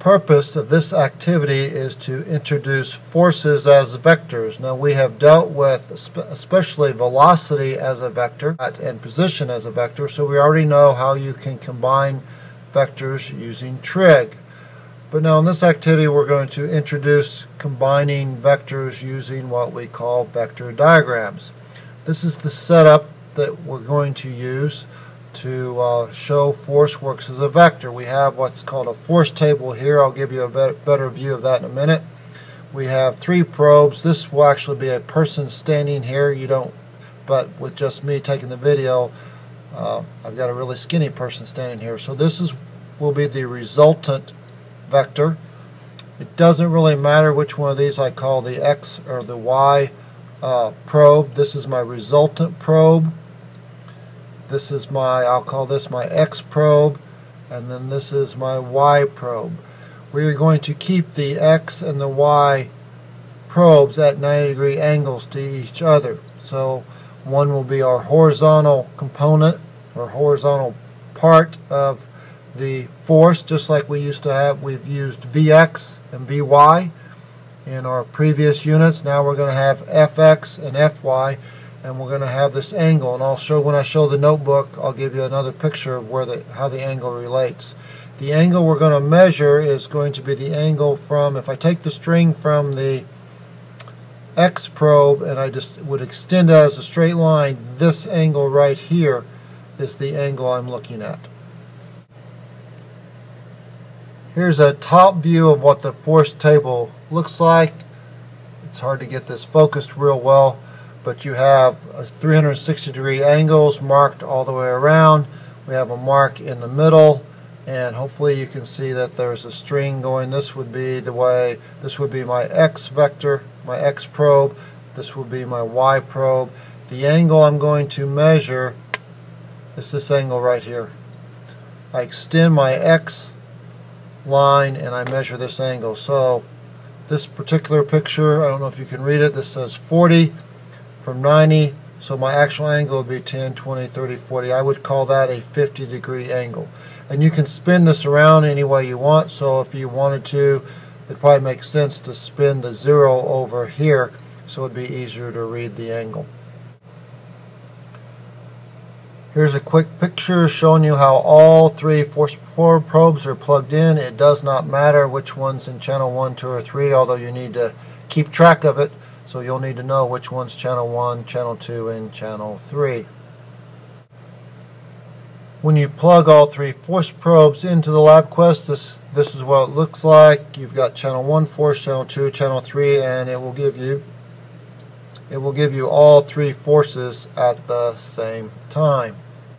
purpose of this activity is to introduce forces as vectors. Now we have dealt with especially velocity as a vector and position as a vector, so we already know how you can combine vectors using trig. But now in this activity we're going to introduce combining vectors using what we call vector diagrams. This is the setup that we're going to use to show force works as a vector. We have what's called a force table here. I'll give you a better view of that in a minute. We have 3 probes. This will actually be a person standing here. But with just me taking the video, I've got a really skinny person standing here. So this will be the resultant vector. It doesn't really matter which one of these I call the X or the Y probe. This is my resultant probe. This is I'll call this my X probe, and then this is my Y probe. We're going to keep the X and the Y probes at 90-degree angles to each other. So one will be our horizontal component or horizontal part of the force, just like we used to have. We've used Vx and Vy in our previous units. Now we're going to have Fx and Fy, and we're going to have this angle, and when I show the notebook, I'll give you another picture of how the angle relates. The angle we're going to measure is going to be the angle from, if I take the string from the X probe and I just would extend it as a straight line, this angle right here is the angle I'm looking at. Here's a top view of what the force table looks like. It's hard to get this focused real well, but you have 360-degree angles marked all the way around. We have a mark in the middle, and hopefully you can see that there's a string going. This would be my X vector, my X probe. This would be my Y probe. The angle I'm going to measure is this angle right here. I extend my X line and I measure this angle. So this particular picture, I don't know if you can read it, this says 40 from 90, so my actual angle would be 10, 20, 30, 40. I would call that a 50-degree angle. And you can spin this around any way you want, so if you wanted to, it probably makes sense to spin the 0 over here so it would be easier to read the angle. Here's a quick picture showing you how all 3 force probes are plugged in. It does not matter which one's in channel 1, 2, or 3, although you need to keep track of it. So you'll need to know which one's channel 1, channel 2, and channel 3. When you plug all 3 force probes into the LabQuest, this is what it looks like. You've got channel 1 force, channel 2, channel 3, and it will give you all 3 forces at the same time.